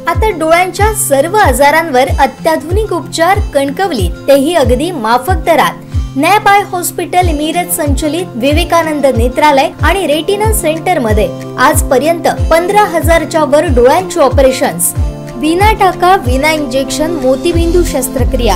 आता डोळ्यांच्या सर्व आजारांवर अत्याधुनिक उपचार कणकवलीत, तेही अगदी माफक दरात। नॅप आय हॉस्पिटल मिरज संचलित विवेकानंद नेत्रालय आणि रेटिना सेंटर मध्ये आजपर्यंत 15,000च्या वर डोळ्यांची ऑपरेशन्स, विना टाका विना इंजेक्शन मोतीबिंदू शस्त्रक्रिया,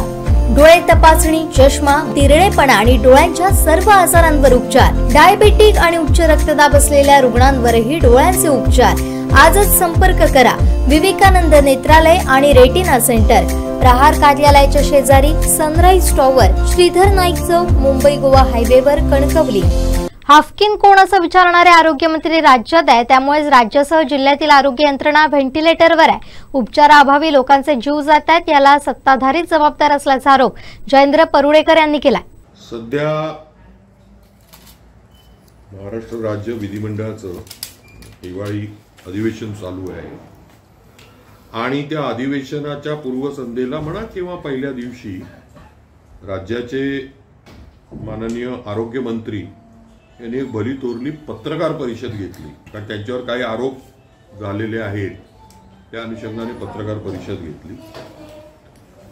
डोळे तपासणी, चष्मा, तिरळेपणा आणि डोळ्यांच्या सर्व आजारांवर उपचार, डायबिटिक आणि उच्च रक्तदाब असलेल्या रुग्णांवरही डोळ्यांचे उपचार। आजच संपर्क करा विवेकानंद नेत्रालय आणि रेटिना सेंटर, प्रहार कार्यालयाच्या शेजारी, सनराइज टॉवर, श्रीधर नाईक चौक, मुंबई गोवा हायवेवर, कणकवली। हाफकिन कोण असं विचारणारे आरोग्यमंत्री राज्यात आहे, त्यामुळे राज्यासह जिल्ह्यातील आरोग्य यंत्रणा व्हेंटिलेटरवर आहे। उपचाराअभावी लोकांचे जीव जात आहेत, याला सत्ताधारीच जबाबदार असल्याचा आरोप जयेंद्र परुळेकर यांनी केला। सध्या महाराष्ट्र राज्य विधिमंडळाचं हिवाळी अधिवेशन चालू आहे आणि त्या अधिवेशनाच्या पूर्वसंध्येला म्हणा किंवा पहिल्या दिवशी राज्याचे माननीय आरोग्य मंत्री यांनी एक भली थोरली पत्रकार परिषद घेतली, कारण त्यांच्यावर काही आरोप झालेले आहेत त्या अनुषंगाने पत्रकार परिषद घेतली।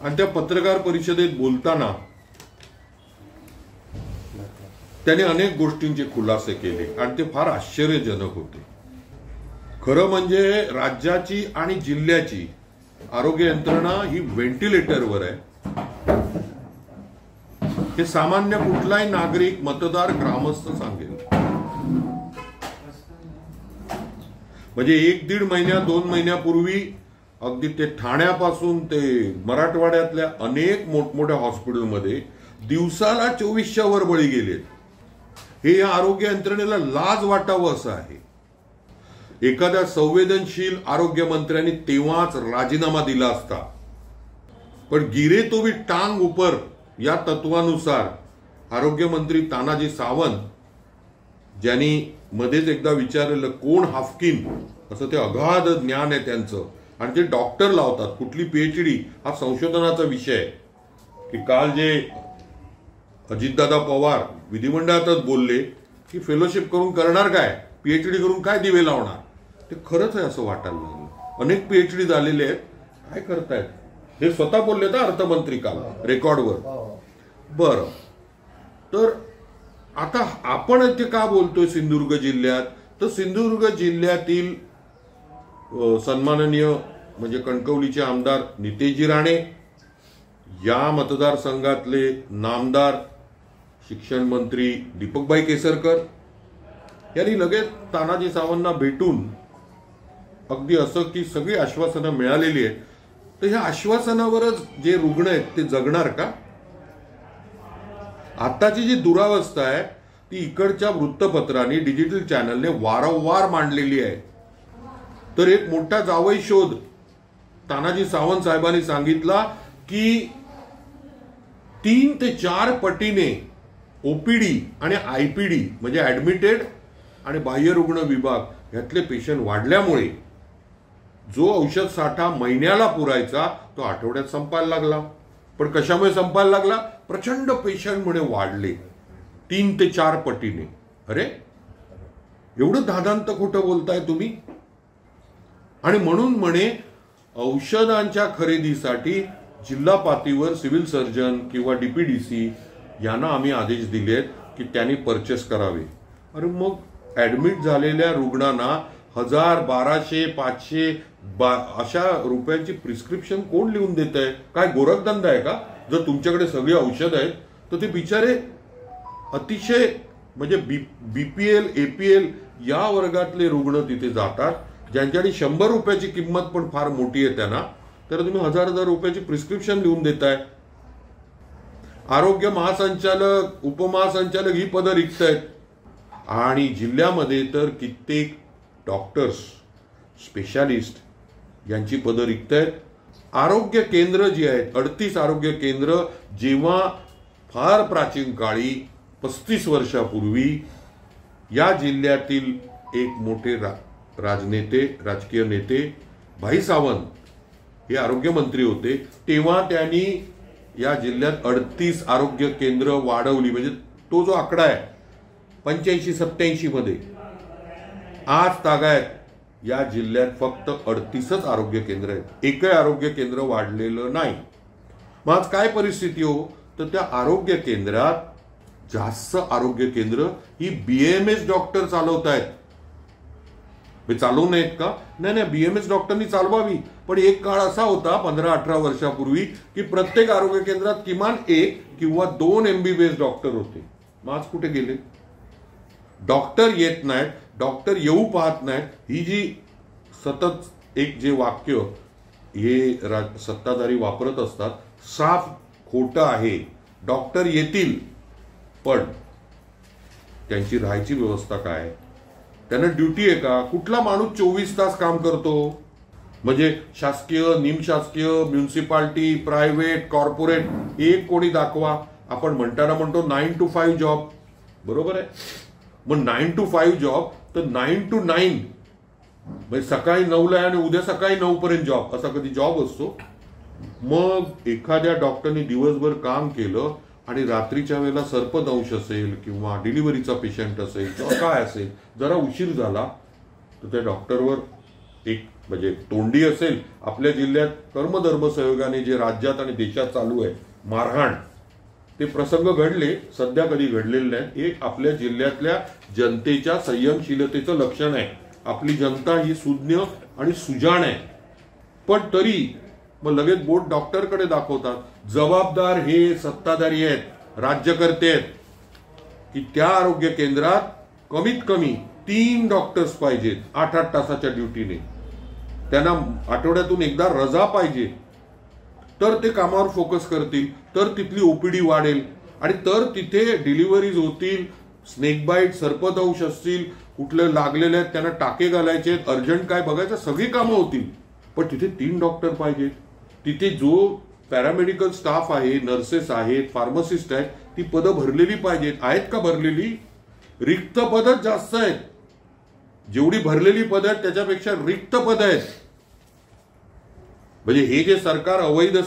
आणि त्या पत्रकार परिषदेत बोलताना त्यांनी अनेक गोष्टींचे खुलासे केले आणि ते फार आश्चर्यजनक होते। खरं म्हणजे राज्याची आणि जिल्ह्याची आरोग्य यंत्रणा ही व्हेंटिलेटरवर आहे हे सामान्य कुठलाही नागरिक, मतदार, ग्रामस्थ सांगेल। म्हणजे 1-1.5 महिन्या 2 महिन्यापूर्वी अगदी ते ठाण्यापासून ते मराठवाड्यातल्या अनेक मोठमोठ्या हॉस्पिटलमध्ये दिवसाला 24च्या वर बळी गेलेत। हे या आरोग्य यंत्रणेला लाज वाटावं असं आहे। एखाद्या संवेदनशील आरोग्य मंत्र्यांनी तेव्हाच राजीनामा दिला असता, पण गिरे तो भी टांग ऊपर या तत्वानुसार आरोग्य मंत्री तानाजी सावंत, ज्यांनी मध्येच एकदा विचारलेलं कोण हाफकिन, असं ते अगाध ज्ञान आहे त्यांचं आणि ते डॉक्टर लावतात, कुठली पीएचडी हा संशोधनाचा विषय आहे। की काल जे अजितदादा पवार विधिमंडळातच बोलले की फेलोशिप करून करणार काय, पीएचडी करून काय दिवे लावणार, ते खरंच आहे असं वाटायला लागलं। अनेक पीएचडी झालेले आहेत, काय करतायत हे स्वतः बोलले तर अर्थमंत्री काल रेकॉर्डवर। बरं, तर आता आपण इथे का बोलतोय सिंधुदुर्ग जिल्ह्यात, तर सिंधुदुर्ग जिल्ह्यातील सन्माननीय म्हणजे कणकवलीचे आमदार नितेशजी राणे, या मतदारसंघातले नामदार शिक्षण मंत्री दीपकभाई केसरकर यांनी लगेच तानाजी सावंतांना भेटून अगदी असं की सगळी आश्वासनं मिळालेली आहेत, तर ह्या आश्वासनावरच जे रुग्ण आहेत ते जगणार का? आताची जी दुरावस्था आहे ती इकडच्या वृत्तपत्रांनी, डिजिटल चॅनलने वारंवार मांडलेली आहे। तर एक मोठा जावई शोध तानाजी सावंत साहेबांनी सांगितला की 3 ते 4 पटीने ओपीडी आणि आयपीडी म्हणजे ऍडमिटेड आणि बाह्य रुग्ण विभाग यातले पेशंट वाढल्यामुळे जो औषध साठा महिन्याला पुरायचा तो आठवड्यात संपायला लागला। पण कशामुळे संपायला लागला? प्रचंड पेशंटमुळे वाढले 3 ते 4 पटीने। अरे एवढं धादांत खोटं बोलताय तुम्ही? आणि म्हणून म्हणे औषधांच्या खरेदीसाठी जिल्हा पातळीवर सिव्हिल सर्जन किंवा डीपीडीसी यांना आम्ही आदेश दिलेत की त्यांनी परचेस करावे। अरे मग ऍडमिट झालेल्या रुग्णांना 1000, 1200, 500 अशा रुपयांची प्रिस्क्रिप्शन कोण लिहून देत आहे? काय गोरखधंदा आहे का? जर तुमच्याकडे सगळी औषध आहेत तर ते बिचारे अतिशय म्हणजे बीपीएल, एपीएल या वर्गातले रुग्ण तिथे जातात, ज्यांच्याकडे 100 रुपयाची किंमत पण फार मोठी आहे त्यांना, तर तुम्ही 1000 रुपयाची प्रिस्क्रिप्शन लिहून देताय। आरोग्य महासंचालक, उपमहासंचालक ही पदं रिक्त आहेत आणि जिल्ह्यामध्ये तर कित्येक डॉक्टर्स, स्पेशालिस्ट यांची पदं रिक्त आहेत। आरोग्य केंद्र जी आहेत 38 आरोग्य केंद्र, जेव्हा फार प्राचीन काळी 35 वर्षापूर्वी या जिल्ह्यातील एक मोठे राजनेते, राजकीय नेते भाई सावंत हे आरोग्य मंत्री होते, तेव्हा त्यांनी या जिल्ह्यात 38 आरोग्य केंद्र वाढवली। म्हणजे तो जो आकडा आहे 85-87 मध्ये आज तागायत या जिल्ह्यात फक्त 38च आरोग्य केंद्र आहेत. एकही आरोग्य केंद्र वाढलेलं नाही. मग आज काय परिस्थिती हो, तर त्या आरोग्य केंद्रात जास्त आरोग्य केंद्र ही BAMS डॉक्टर चालवत आहेत. चालवू नयेत का? नाही, BAMS डॉक्टरनी चालवावी. पण एक काळ असा होता 15-18 वर्षापूर्वी की प्रत्येक आरोग्य केंद्रात किमान 1 किंवा 2 MBBS डॉक्टर होते. मग आज कुठे गेले? डॉक्टर येत नाहीत, डॉक्टर येऊ पाहत नाहीत. ही जी सतत एक जे वाक्य हे सत्ताधारी वापरत असतात, साफ खोटं आहे. डॉक्टर येतील, पण त्यांची राहायची व्यवस्था काय? त्यांना ड्युटी आहे का? कुठला माणूस 24 तास काम करतो? म्हणजे शासकीय, निमशासकीय, म्युन्सिपाल्टी, प्रायव्हेट, कॉर्पोरेट एक कोणी दाखवा. आपण म्हणताना म्हणतो 9 to 5 जॉब, बरोबर आहे. मग 9 to 5 जॉब, तर 9 to 9 म्हणजे सकाळी 9ला आणि उद्या सकाळी 9 पर्यंत जॉब, असा कधी जॉब असतो? मग एखाद्या डॉक्टरने दिवसभर काम केलं आणि रात्रीच्या वेळेला सर्पदंश असेल किंवा डिलिव्हरीचा पेशंट असेल किंवा काय असेल, जरा उशीर झाला तर त्या डॉक्टरवर एक म्हणजे तोंडी असेल. आपल्या जिल्ह्यात कर्मधर्म सहयोगाने जे राज्यात आणि देशात चालू आहे मारहाण, ते प्रसंग घडले, सध्या कधी घडलेले नाही. हे आपल्या जिल्ह्यातल्या जनतेच्या संयमशीलतेचं लक्षण आहे. आपली जनता ही सुज्ञ आणि सुजाण आहे. पण तरी मग लगेच बोट डॉक्टरकडे दाखवतात. जबाबदार हे सत्ताधारी आहेत, राज्यकर्ते आहेत की त्या आरोग्य केंद्रात कमीत कमी 3 डॉक्टर्स पाहिजेत 8-8 तासाच्या ड्युटीने. त्यांना आठवड्यातून एकदा रजा पाहिजे, तर ते कामावर फोकस करतील, तर तिथली OPD वाढेल आणि तर तिथे डिलिव्हरीज होतील. स्नेक बाईट, सर्पदंश असतील, कुठले लागलेले आहेत त्यांना टाके घालायचे आहेत, अर्जंट काय बघायचं, सगळी कामं होतील. पण तिथे 3 डॉक्टर पाहिजेत. तिथे जो पॅरामेडिकल स्टाफ आहे, नर्सेस आहेत, फार्मासिस्ट आहेत, ती पदं भरलेली पाहिजेत. आहेत का भरलेली? रिक्त पदच जास्त आहेत. जेवढी भरलेली पदं आहेत त्याच्यापेक्षा रिक्त पदं आहेत. म्हणजे हे जे सरकार अवैध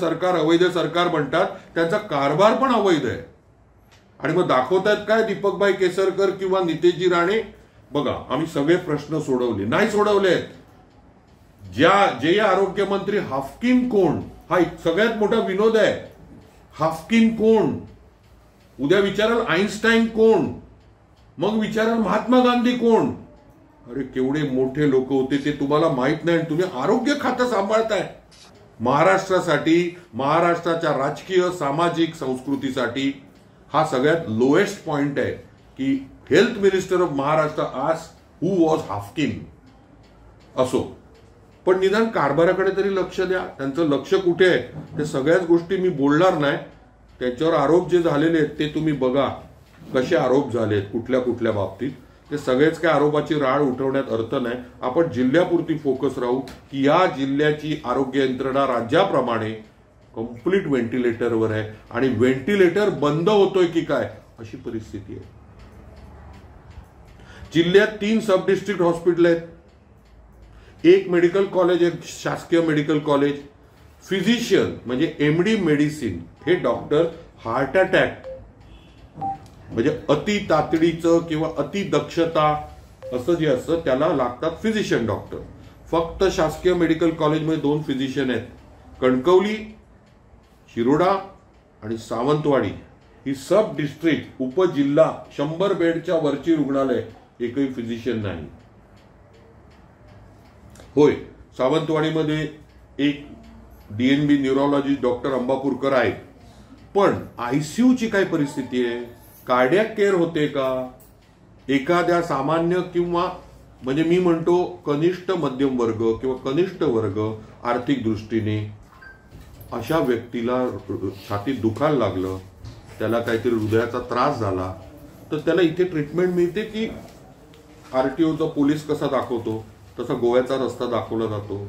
सरकार म्हणतात, त्यांचा कारभार पण अवैध आहे. आणि मग दाखवतायत काय दीपकभाई केसरकर किंवा नितेशजी राणे? बघा, आम्ही सगळे प्रश्न सोडवले नाही, सोडवले आहेत. जे आरोग्यमंत्री हाफकिन कोण, हा सगळ्यात मोठा विनोद आहे. हाफकिन कोण? उद्या विचाराल आईन्स्टाईन कोण, मग विचाराल महात्मा गांधी कोण. अरे केवढे मोठे लोक होते ते तुम्हाला माहित नाही, तुम्ही आरोग्य खातं सांभाळताय. महाराष्ट्रासाठी, महाराष्ट्राच्या राजकीय, सामाजिक संस्कृतीसाठी हा सगळ्यात लोएस्ट पॉइंट आहे की health minister of Maharashtra asked who was Haffkine. असो, पण निदान कारभाराकडे तरी लक्ष द्या. त्यांचं लक्ष कुठे आहे? ते सगळ्याच गोष्टी मी बोलणार नाही. त्यांच्यावर आरोप जे झालेले आहेत ते तुम्ही बघा, कसे आरोप झालेत, कुठल्या कुठल्या बाबतीत. ते सगळेच काय आरोपाची राळ उठवण्यात अर्थ नाही. आपण जिल्ह्यापुरती फोकस राहू की या जिल्ह्याची आरोग्य यंत्रणा राज्याप्रमाणे कम्प्लीट व्हेंटिलेटरवर आहे आणि व्हेंटिलेटर बंद होतोय की काय अशी परिस्थिती आहे. जिल्ह्यात 3 सब डिस्ट्रिक्ट हॉस्पिटल आहेत, 1 मेडिकल कॉलेज, एक शासकीय मेडिकल कॉलेज. फिजिशियन म्हणजे MD मेडिसिन, हे डॉक्टर हार्ट अटॅक म्हणजे अति तातडीचं किंवा अति दक्षता असं जे असतं त्याला लागतात फिजिशियन डॉक्टर. फक्त शासकीय मेडिकल कॉलेजमध्ये 2 फिजिशियन आहेत. कणकवली, शिरोडा आणि सावंतवाडी ही सब डिस्ट्रिक्ट, उपजिल्हा 100 बेडच्या वरची रुग्णालय, एकही फिजिशियन नाही. होय, सावंतवाडीमध्ये एक DNB न्यूरोलॉजिस्ट डॉक्टर अंबापूरकर आहेत, पण ICUची काय परिस्थिती आहे? कार्डियक केअर होते का? एखाद्या सामान्य किंवा म्हणजे मी म्हणतो कनिष्ठ मध्यम वर्ग किंवा कनिष्ठ वर्ग आर्थिक दृष्टीने अशा व्यक्तीला छातीत दुखायला लागलं, त्याला काहीतरी हृदयाचा त्रास झाला, तर त्याला इथे ट्रीटमेंट मिळते की RTOचा पोलीस कसा दाखवतो तसा गोव्याचा रस्ता दाखवला जातो?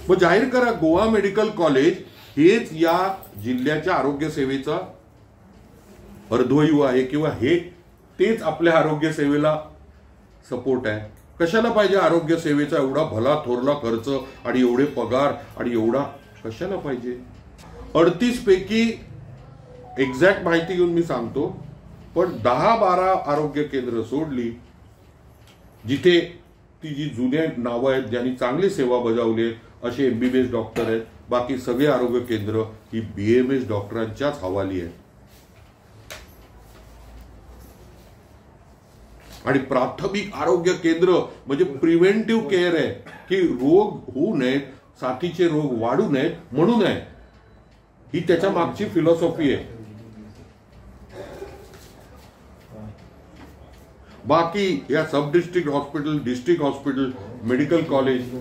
मग जाहीर करा, गोवा मेडिकल कॉलेज हेच या जिल्ह्याच्या आरोग्य सेवेचा अर्धवायू आहे किंवा हे तेच आपल्या आरोग्य सेवेला सपोर्ट आहे. कशाला पाहिजे आरोग्य सेवेचा एवढा भला थोरला खर्च आणि एवढे पगार आणि एवढा कशाला पाहिजे? 38 पैकी एक्झॅक्ट माहिती घेऊन मी सांगतो, पण 10-12 आरोग्य केंद्र सोडली जिथे ती जी जुने नावं आहेत ज्यांनी चांगली सेवा बजावली आहे असे MBBS डॉक्टर आहेत. बाकी सगळे आरोग्य केंद्र ही BAMS डॉक्टरांच्याच हवाली आहे. आणि प्राथमिक आरोग्य केंद्र म्हणजे प्रिव्हेंटिव्ह केअर आहे की रोग होऊ नयेत, साथीचे रोग वाढू नयेत म्हणू नये, ही त्याच्या मागची फिलॉसॉफी आहे. बाकी या सब district hospital, district hospital, medical college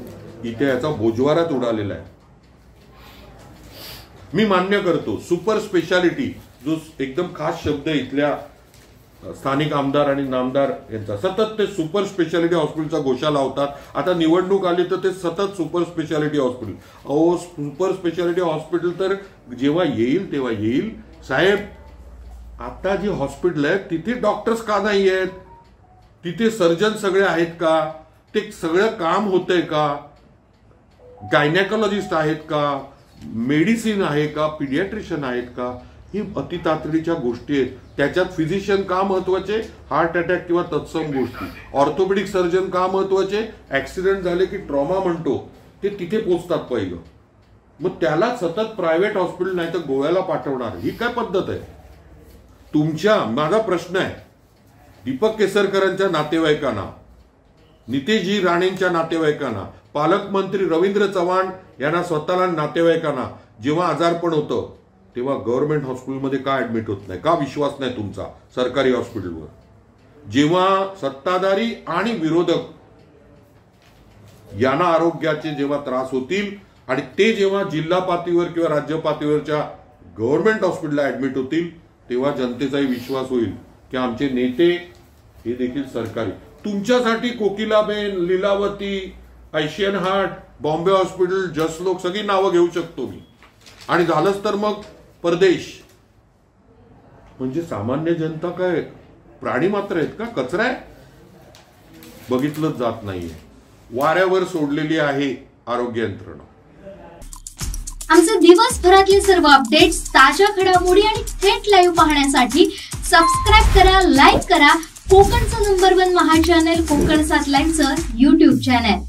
इथे याचा बोजवाराच उडालेला आहे. मी मान्य करतो सुपर स्पेशालिटी जो एकदम खास शब्द इथल्या स्थानिक आमदार आणि नामदार यांचा, सतत ते सुपर स्पेशालिटी हॉस्पिटलचा घोषा लावतात. आता निवडणूक आली तर ते सतत सुपर स्पेशालिटी हॉस्पिटल. अहो सुपर स्पेशालिटी हॉस्पिटल तर जेव्हा येईल तेव्हा येईल साहेब. आता जी हॉस्पिटल आहेत तिथे डॉक्टर्स का नाही आहेत? तिथे सर्जन सगळे आहेत का? ते सगळं काम होतंय का? गायनेकोलॉजिस्ट आहेत का? मेडिसिन आहे का? पिडियाट्रिशियन आहेत का? ही अतितातडीच्या गोष्टी आहेत. त्याच्यात फिजिशियन का महत्वाचे? हार्ट अटॅक किंवा तत्सम गोष्टी. ऑर्थोपेडिक सर्जन का महत्वाचे? ऍक्सिडेंट झाले की ट्रॉमा म्हणतो ते तिथे पोहोचतात पहिलं. मग त्याला सतत प्रायव्हेट हॉस्पिटल नाही तर गोव्याला पाठवणार, ही काय पद्धत आहे? माझा प्रश्न आहे दीपक केसरकरांच्या नातेवाईकांना, नितेशजी राणेंच्या नातेवाईकांना, पालकमंत्री रवींद्र चव्हाण यांना स्वतःला नातेवाईकांना जेव्हा आजारपण होतं तेव्हा गव्हर्नमेंट हॉस्पिटलमध्ये का ऍडमिट होत नाही? का विश्वास नाही तुमचा सरकारी हॉस्पिटलवर? जेव्हा सत्ताधारी आणि विरोधक यांना आरोग्याचे जेव्हा त्रास होतील आणि ते जेव्हा जिल्हा पातळीवर किंवा राज्य पातळीवरच्या गव्हर्नमेंट हॉस्पिटलला ऍडमिट होतील तेव्हा जनतेचाही विश्वास होईल की आमचे नेते हे देखील सरकारी. तुमच्यासाठी Kokilaben, Lilavati, Asian Heart, Bombay hospital, Jaslok सगळी नावं घेऊ शकतो मी. आणि झालंच तर मग परदेश. म्हणजे सामान्य जनता काय प्राणी मात्र आहेत का? कचरा आहे? बघितलंच जात नाहीये. वाऱ्यावर सोडलेली आहे आरोग्य यंत्रणा. आमचे दिवसभरातले सर्व अपडेट्स, ताज्या घडामोडी आणि थेट लाईव्ह पाहण्यासाठी सबस्क्राईब करा, लाईक करा कोकणचं नंबर 1 महा चॅनल कोकण 7 लाईनचं YouTube चॅनल.